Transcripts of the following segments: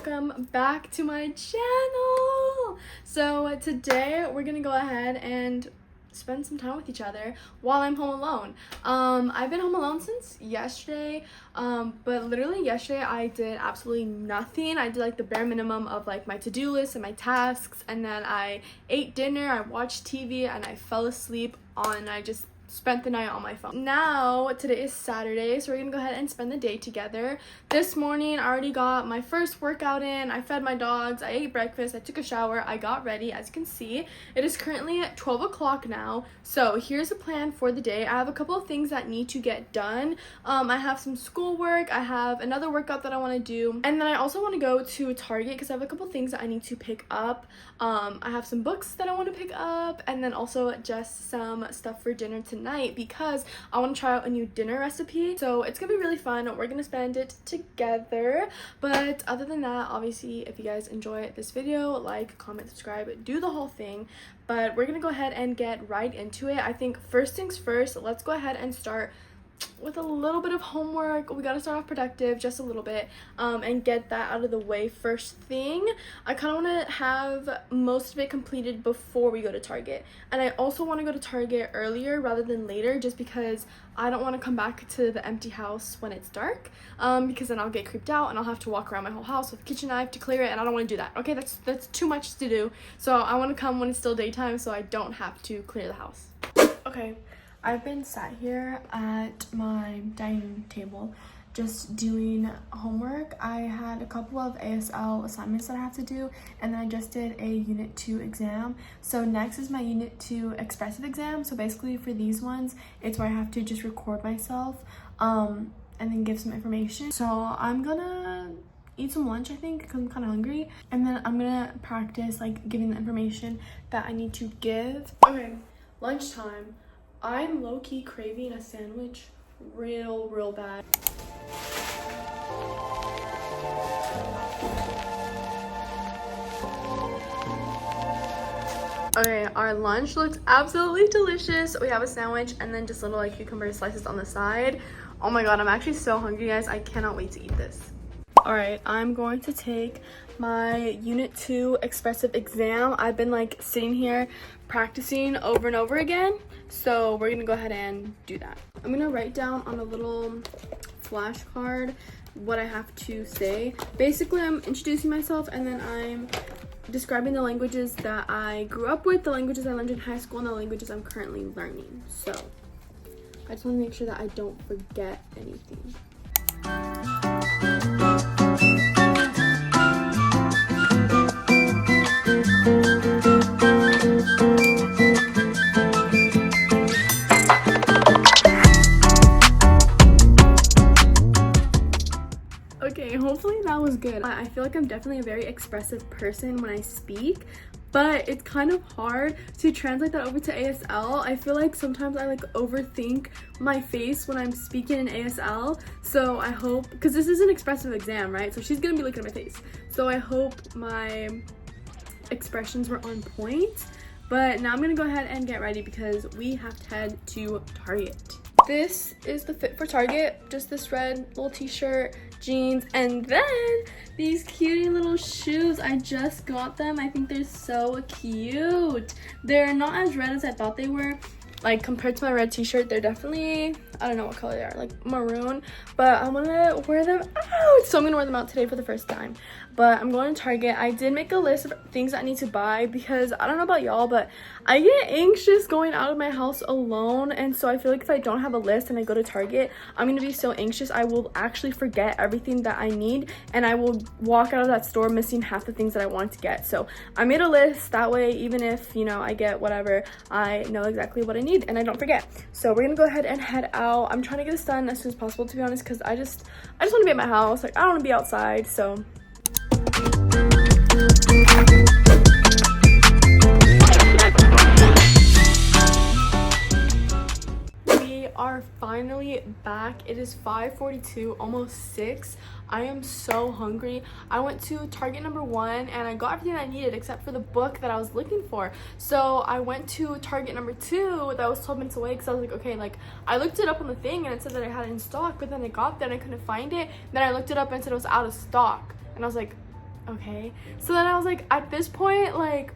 welcome back to my channel. So today we're gonna go ahead and spend some time with each other while I'm home alone. I've been home alone since yesterday, but literally yesterday I did absolutely nothing. I did like the bare minimum of like my to-do list and my tasks, and then I ate dinner, I watched TV, and I fell asleep I just spent the night on my phone. Now today is Saturday, so we're gonna go ahead and spend the day together. This morning I already got my first workout in. I fed my dogs, I ate breakfast, I took a shower, I got ready. As you can see, it is currently at 12 o'clock now. So here's the plan for the day. I have a couple of things that need to get done. I have some schoolwork, I have another workout that I want to do, and then I also want to go to Target because I have a couple things that I need to pick up. I have some books that I want to pick up, and then also just some stuff for dinner tonight because I want to try out a new dinner recipe. So it's gonna be really fun. We're gonna spend it together. But other than that, obviously, if you guys enjoy this video, like, comment, subscribe, do the whole thing. But we're gonna go ahead and get right into it. I think first things first, let's go ahead and start with a little bit of homework. We gotta start off productive just a little bit, and get that out of the way first thing. I kind of want to have most of it completed before we go to Target, and I also want to go to Target earlier rather than later, just because I don't want to come back to the empty house when it's dark, because then I'll get creeped out and I'll have to walk around my whole house with a kitchen knife to clear it, and I don't want to do that. Okay, that's too much to do. So I want to come when it's still daytime so I don't have to clear the house. Okay, I've been sat here at my dining table just doing homework. I had a couple of ASL assignments that I have to do, and then I just did a Unit 2 exam. So next is my Unit 2 expressive exam. So basically for these ones, it's where I have to just record myself and then give some information. So I'm gonna eat some lunch, I think, because I'm kind of hungry, and then I'm gonna practice like giving the information that I need to give. Okay, lunchtime. I'm low-key craving a sandwich real bad. Okay, our lunch looks absolutely delicious. We have a sandwich and then just little like cucumber slices on the side. Oh my god, I'm actually so hungry, guys. I cannot wait to eat this. Alright, I'm going to take my Unit 2 expressive exam. I've been like sitting here practicing over and over again, so we're gonna go ahead and do that. I'm gonna write down on a little flashcard what I have to say. Basically, I'm introducing myself, and then I'm describing the languages that I grew up with, the languages I learned in high school, and the languages I'm currently learning. So I just want to make sure that I don't forget anything. Okay, hopefully that was good. I feel like I'm definitely a very expressive person when I speak, but it's kind of hard to translate that over to ASL. I feel like sometimes I like overthink my face when I'm speaking in ASL. So I hope, because this is an expressive exam, right? So she's gonna be looking at my face. So I hope my expressions were on point. But now I'm gonna go ahead and get ready because we have to head to Target. This is the fit for Target, just this red little t-shirt, jeans, and then these cutie little shoes. I just got them. I think they're so cute. They're not as red as I thought they were. Like, compared to my red t-shirt, they're definitely, I don't know what color they are, like maroon, but I'm gonna wear them out. So I'm gonna wear them out today for the first time. But I'm going to Target. I did make a list of things I need to buy because I don't know about y'all, but I get anxious going out of my house alone, and so I feel like if I don't have a list and I go to Target, I'm gonna be so anxious I will actually forget everything that I need, and I will walk out of that store missing half the things that I wanted to get. So I made a list, that way even if, you know, I get whatever, I know exactly what I need and I don't forget. So we're gonna go ahead and head out. I'm trying to get this done as soon as possible, to be honest, because I just want to be at my house. Like, I don't want to be outside. So we are finally back. It is 5:42, almost 6. I am so hungry. I went to Target number 1 and I got everything I needed except for the book that I was looking for. So I went to Target number 2 that was 12 minutes away because I was like, okay, like I looked it up on the thing and it said that I had it in stock, but then I got there and I couldn't find it. Then I looked it up and it said it was out of stock. And I was like, okay? So then I was like, at this point, like,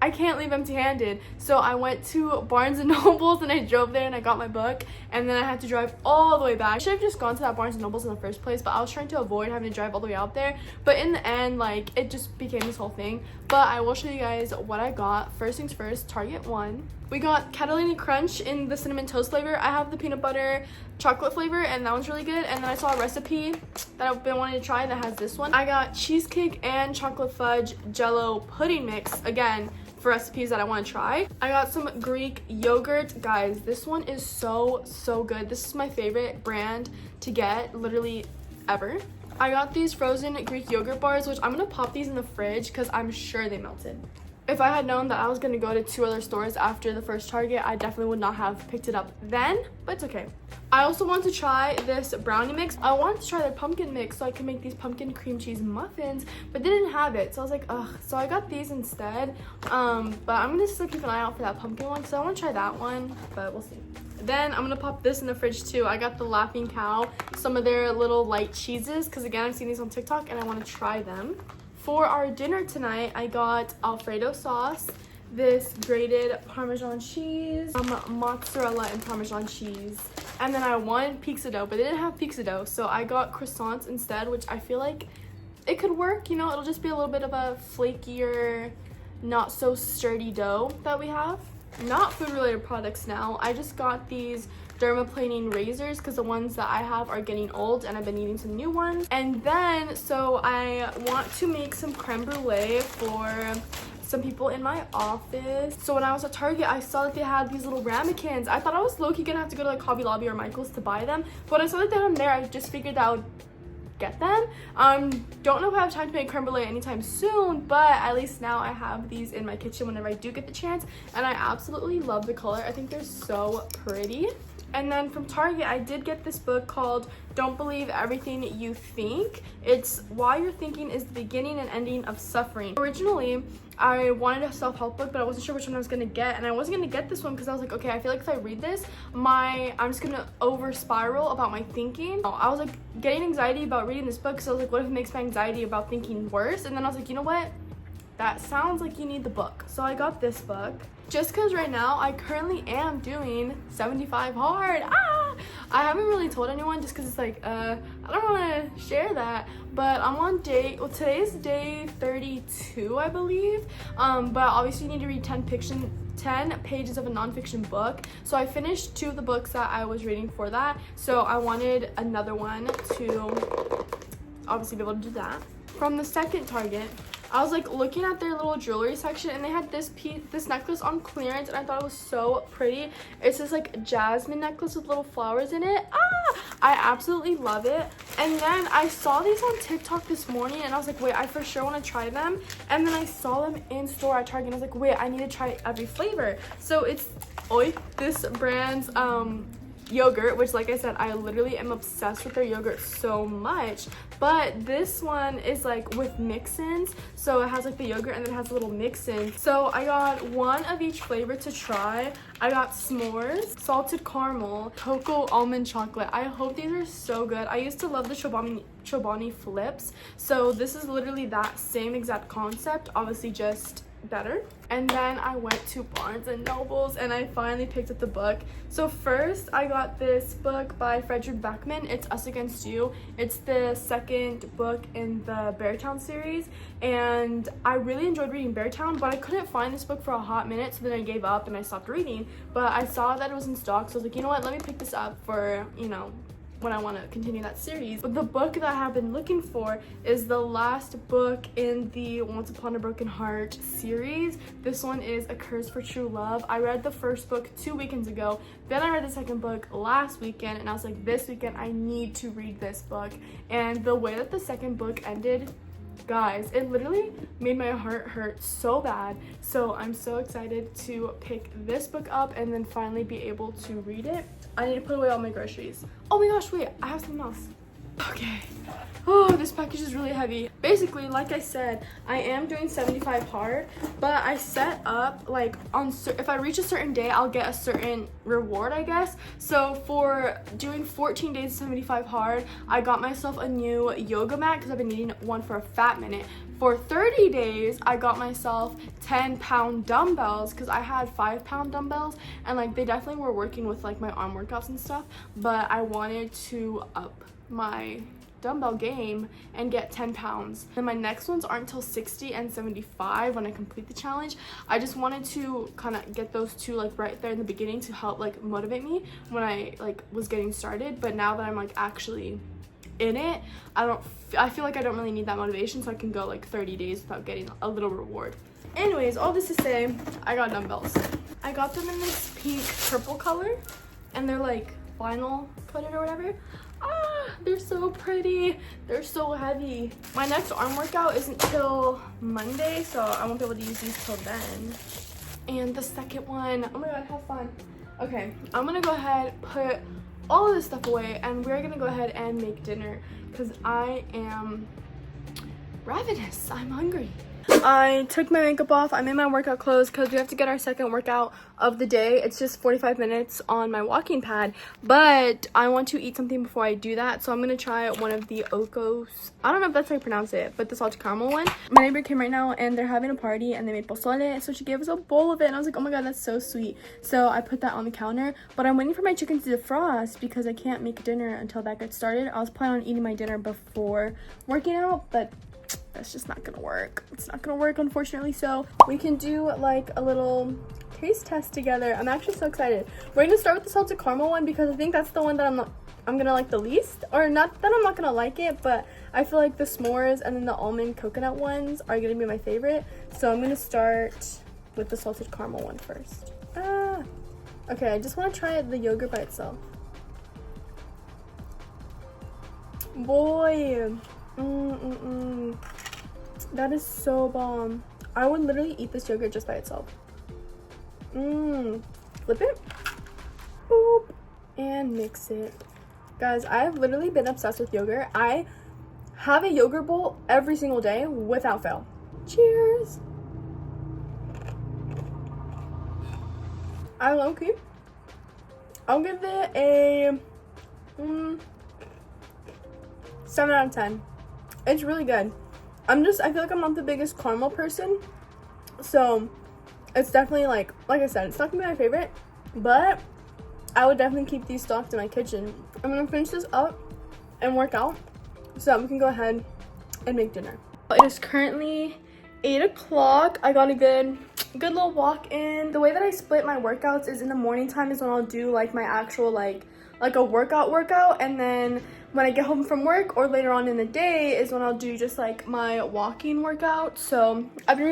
I can't leave empty-handed. So I went to Barnes & Nobles and I drove there and I got my book, and then I had to drive all the way back. I should have just gone to that Barnes & Nobles in the first place, but I was trying to avoid having to drive all the way out there. But in the end, like, it just became this whole thing. But I will show you guys what I got. First things first, Target won. We got Catalina Crunch in the cinnamon toast flavor. I have the peanut butter chocolate flavor, and that one's really good. And then I saw a recipe that I've been wanting to try that has this one. I got cheesecake and chocolate fudge jello pudding mix, again, for recipes that I want to try. I got some Greek yogurt. Guys, this one is so good. This is my favorite brand to get, literally ever. I got these frozen Greek yogurt bars, which I'm gonna pop these in the fridge because I'm sure they melted. If I had known that I was gonna go to 2 other stores after the first Target, I definitely would not have picked it up then, but it's okay. I also want to try this brownie mix. I wanted to try their pumpkin mix so I could make these pumpkin cream cheese muffins, but they didn't have it. So I was like, ugh. So I got these instead. But I'm gonna still keep an eye out for that pumpkin one because I want to try that one, but we'll see. Then I'm gonna pop this in the fridge too. I got the Laughing Cow, some of their little light cheeses, because again, I've seen these on TikTok and I want to try them. For our dinner tonight, I got Alfredo sauce, this grated Parmesan cheese, mozzarella and Parmesan cheese, and then I wanted pizza dough, but they didn't have pizza dough, so I got croissants instead, which I feel like it could work, you know, it'll just be a little bit of a flakier, not so sturdy dough that we have. Not food related products now. I just got these dermaplaning razors because the ones that I have are getting old and I've been needing some new ones. And then, so I want to make some creme brulee for some people in my office. So when I was at Target, I saw that they had these little ramekins. I thought I was low-key gonna have to go to like Hobby Lobby or Michael's to buy them, but I saw that they had them there. I just figured that I would get them. Don't know if I have time to make creme brulee anytime soon, but at least now I have these in my kitchen whenever I do get the chance, and I absolutely love the color. I think they're so pretty. And then from Target, I did get this book called Don't Believe Everything You Think. It's Why Your Thinking is the Beginning and Ending of Suffering. Originally, I wanted a self-help book, but I wasn't sure which one I was gonna get, and I wasn't gonna get this one because I was like, okay, I feel like if I read this, I'm just gonna over spiral about my thinking. I was like getting anxiety about reading this book because I was like, what if it makes my anxiety about thinking worse? And then I was like, you know what? That sounds like you need the book. So I got this book. Just because right now I currently am doing 75 hard. I haven't really told anyone just because it's like, I don't want to share that. But I'm on today is day 32, I believe. But obviously you need to read 10 pages of a nonfiction book. So I finished 2 of the books that I was reading for that. So I wanted another one to obviously be able to do that. From the second Target, I was like looking at their little jewelry section and they had this necklace on clearance and I thought it was so pretty. It's this like jasmine necklace with little flowers in it. I absolutely love it. And then I saw these on TikTok this morning and I was like, wait, I for sure want to try them. And then I saw them in store at Target and I was like, wait, I need to try every flavor. So it's this brand's yogurt, which like I said, I literally am obsessed with their yogurt so much, but this one is like with mix-ins, so it has like the yogurt and then it has a little mix-in. So I got one of each flavor to try. I got s'mores, salted caramel, cocoa almond chocolate. I hope these are so good. I used to love the Chobani flips, so this is literally that same exact concept, obviously just better. And then I went to Barnes and Nobles and I finally picked up the book. So first I got this book by Frederick Beckman. It's Us Against You. It's the second book in the Beartown series and I really enjoyed reading Beartown, but I couldn't find this book for a hot minute, so then I gave up and I stopped reading. But I saw that it was in stock, so I was like, you know what, let me pick this up for, you know, when I want to continue that series. But the book that I have been looking for is the last book in the Once Upon a Broken Heart series. This one is A Curse for True Love. I read the first book 2 weekends ago, then I read the second book last weekend, and I was like, this weekend I need to read this book. And the way that the second book ended, guys, it literally made my heart hurt so bad. So I'm so excited to pick this book up and then finally be able to read it. I need to put away all my groceries. Oh my gosh, wait, I have something else. Okay. Oh, this package is really heavy. Basically, like I said, I am doing 75 hard, but I set up like if I reach a certain day, I'll get a certain reward, I guess. So for doing 14 days of 75 hard, I got myself a new yoga mat because I've been needing one for a fat minute. for 30 days, I got myself 10-pound dumbbells because I had 5-pound dumbbells, and like they definitely were working with like my arm workouts and stuff, but I wanted to up my dumbbell game and get 10 pounds. And my next ones aren't until 60 and 75 when I complete the challenge. I just wanted to kind of get those two like right there in the beginning to help like motivate me when I like was getting started. But now that I'm like actually in it, I feel like I don't really need that motivation, so I can go like 30 days without getting a little reward. Anyways, all this to say, I got dumbbells. I got them in this pink purple color, and they're like vinyl coated or whatever. They're so pretty. They're so heavy. My next arm workout isn't till Monday, so I won't be able to use these till then. And the second one, oh my god, how fun. Okay, I'm gonna go ahead, put all of this stuff away, and we're gonna go ahead and make dinner because I am ravenous. I'm hungry. I took my makeup off. I'm in my workout clothes because we have to get our second workout of the day. It's just 45 minutes on my walking pad, but I want to eat something before I do that, so I'm gonna try one of the Okos. I don't know if that's how you pronounce it, but the salted caramel one. My neighbor came right now and they're having a party and they made pozole, so she gave us a bowl of it, and I was like, oh my god, that's so sweet. So I put that on the counter, but I'm waiting for my chicken to defrost because I can't make dinner until that gets started. I was planning on eating my dinner before working out, but that's just not gonna work. It's not gonna work, unfortunately. So we can do like a little taste test together. I'm actually so excited. We're gonna start with the salted caramel one because I think that's the one that I'm gonna like the least, or not that I'm not gonna like it, but I feel like the s'mores and then the almond coconut ones are gonna be my favorite. So I'm gonna start with the salted caramel one first. Okay, I just want to try the yogurt by itself. Boy, that is so bomb. I would literally eat this yogurt just by itself. Flip it, boop, and mix it. Guys, I've literally been obsessed with yogurt. I have a yogurt bowl every single day without fail. Cheers. I low-key, I'll give it a 7 out of 10. It's really good. I feel like I'm not the biggest caramel person, so it's definitely like I said, it's not gonna be my favorite, but I would definitely keep these stocked in my kitchen. I'm gonna finish this up and work out so that we can go ahead and make dinner. It is currently 8 o'clock. I got a good little walk in. The way that I split my workouts is in the morning time is when I'll do like my actual like a workout, and then when I get home from work or later on in the day is when I'll do just like my walking workout. So I've been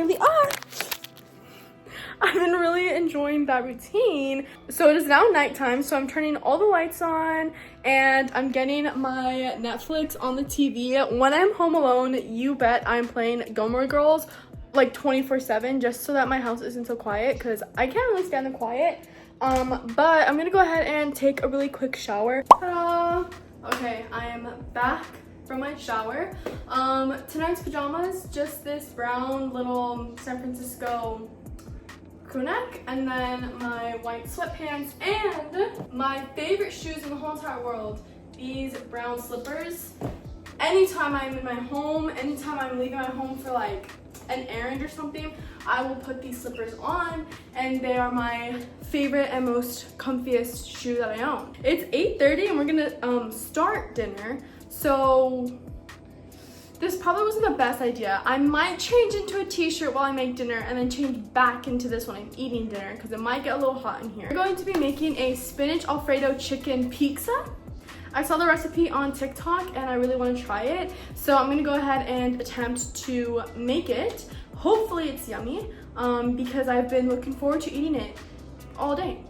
really enjoying that routine. So it is now nighttime, so I'm turning all the lights on and I'm getting my Netflix on the TV. When I'm home alone, you bet I'm playing Gilmore Girls like 24/7 just so that my house isn't so quiet because I can't really stand the quiet. But I'm gonna go ahead and take a really quick shower. Ta-da! Okay, I am back from my shower. Tonight's pajamas, just this brown little San Francisco crew neck, and then my white sweatpants, and my favorite shoes in the whole entire world, these brown slippers. Anytime I'm in my home, anytime I'm leaving my home for like an errand or something, I will put these slippers on, and they are my favorite and most comfiest shoe that I own. It's 8:30 and we're gonna start dinner, so this probably wasn't the best idea. I might change into a t-shirt while I make dinner and then change back into this when I'm eating dinner because it might get a little hot in here. We're going to be making a spinach Alfredo chicken pizza. I saw the recipe on TikTok and I really want to try it, so I'm gonna go ahead and attempt to make it. Hopefully it's yummy, because I've been looking forward to eating it all day.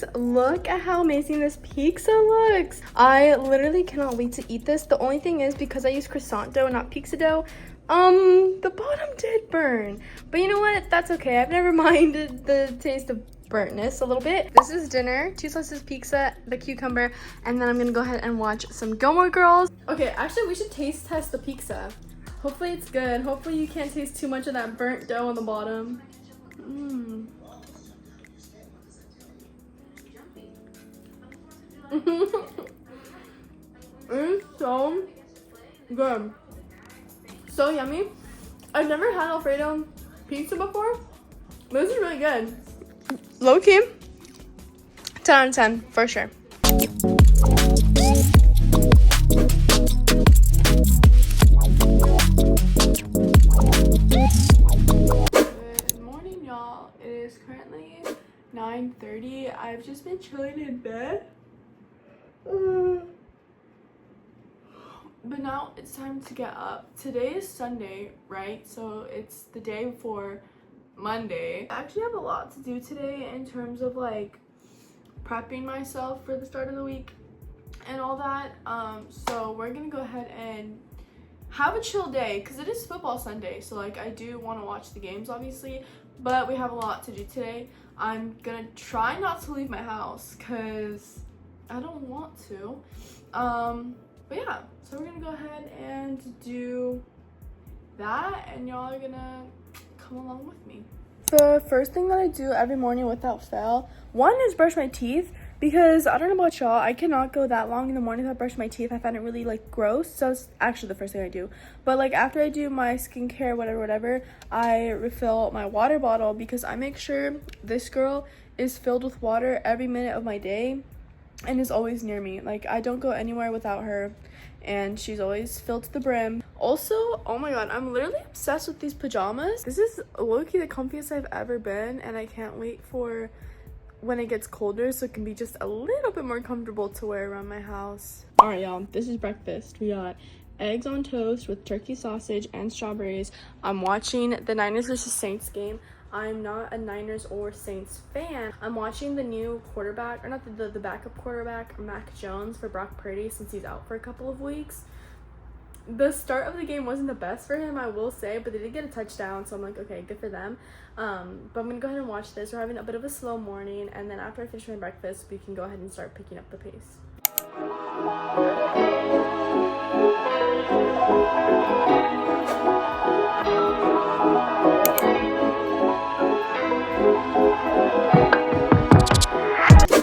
guys, look at how amazing this pizza looks. I literally cannot wait to eat this. The only thing is, because I use croissant dough, not pizza dough, the bottom did burn. But you know what? That's okay. I've never minded the taste of burntness a little bit. This is dinner, 2 slices pizza, the cucumber, and then I'm gonna go ahead and watch some Gilmore Girls. Okay, actually we should taste test the pizza. Hopefully it's good. Hopefully you can't taste too much of that burnt dough on the bottom. It's so good. So yummy. I've never had Alfredo pizza before. This is really good. Low key, 10 out of 10 for sure. Good morning, y'all. It is currently 9:30. I've just been chilling in bed. But now it's time to get up. Today is Sunday, right? So it's the day before Monday. I actually have a lot to do today in terms of like prepping myself for the start of the week and all that. So we're gonna go ahead and have a chill day because it is football Sunday. So like I do want to watch the games obviously, but we have a lot to do today. I'm gonna try not to leave my house because I don't want to. But yeah, so we're gonna go ahead and do that and y'all are gonna come along with me. The first thing that I do every morning without fail, one is brush my teeth, because I don't know about y'all, I cannot go that long in the morning without brushing my teeth. I find it really like gross. So it's actually the first thing I do. But like after I do my skincare, whatever, I refill my water bottle because I make sure this girl is filled with water every minute of my day and is always near me. Like I don't go anywhere without her and she's always filled to the brim. Also, oh my god, I'm literally obsessed with these pajamas. This is low-key the comfiest I've ever been and I can't wait for when it gets colder so it can be just a little bit more comfortable to wear around my house. All right, y'all, this is breakfast. We got eggs on toast with turkey sausage and strawberries. I'm watching the Niners versus Saints game. I'm not a Niners or Saints fan. I'm watching the new quarterback, or not the backup quarterback, Mac Jones, for Brock Purdy since he's out for a couple of weeks. The start of the game wasn't the best for him, I will say, but they did get a touchdown, so I'm like, okay, good for them. But I'm gonna go ahead and watch this. We're having a bit of a slow morning, and then after I finish my breakfast, we can go ahead and start picking up the pace.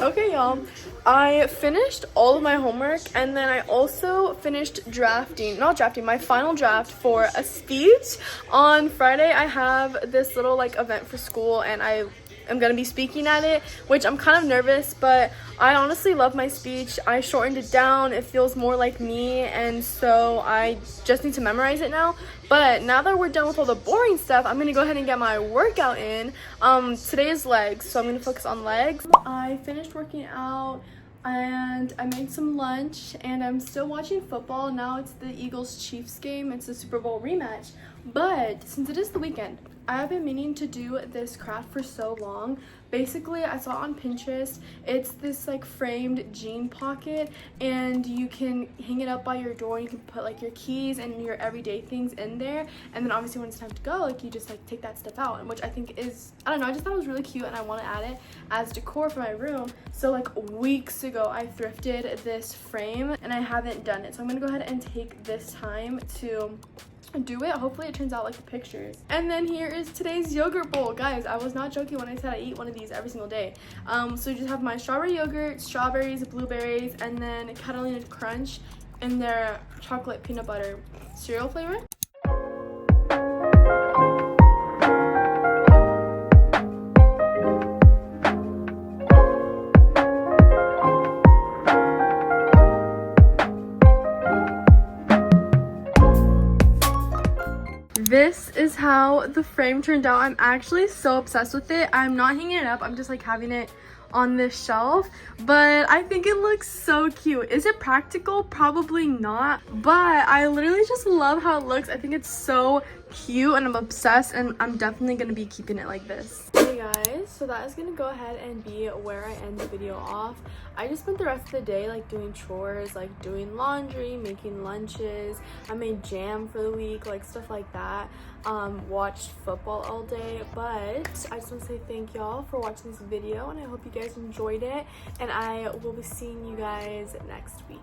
Okay, y'all, I finished all of my homework and then I also finished my final draft for a speech. On Friday, I have this little like event for school and I am going to be speaking at it, which I'm kind of nervous, but I honestly love my speech. I shortened it down. It feels more like me, and so I just need to memorize it now. But now that we're done with all the boring stuff, I'm going to go ahead and get my workout in. Today is legs, so I'm going to focus on legs. I finished working out and I made some lunch and I'm still watching football. Now it's the Eagles-Chiefs game. It's a Super Bowl rematch. But since it is the weekend, I have been meaning to do this craft for so long. Basically, I saw it on Pinterest. It's this like framed jean pocket and you can hang it up by your door. You can put like your keys and your everyday things in there. And then obviously when it's time to go, like you just like take that stuff out, which I think is, I don't know, I just thought it was really cute and I want to add it as decor for my room. So like weeks ago, I thrifted this frame and I haven't done it. So I'm gonna go ahead and take this time to do it. Hopefully it turns out like the pictures. And then here is today's yogurt bowl. Guys, I was not joking when I said I eat one of these every single day. So you just have my strawberry yogurt, strawberries, blueberries, and then Catalina Crunch in their chocolate peanut butter cereal flavor. This is how the frame turned out. I'm actually so obsessed with it. I'm not hanging it up. I'm just like having it on this shelf, but I think it looks so cute. Is it practical? Probably not, but I literally just love how it looks. I think it's so cute and I'm obsessed, and I'm definitely gonna be keeping it like this. Hey guys, so that is gonna go ahead and be where I end the video off. I just spent the rest of the day like doing chores, like doing laundry, making lunches. I made jam for the week, like stuff like that. Watched football all day, but I just want to say thank y'all for watching this video, and I hope you guys enjoyed it, and I will be seeing you guys next week.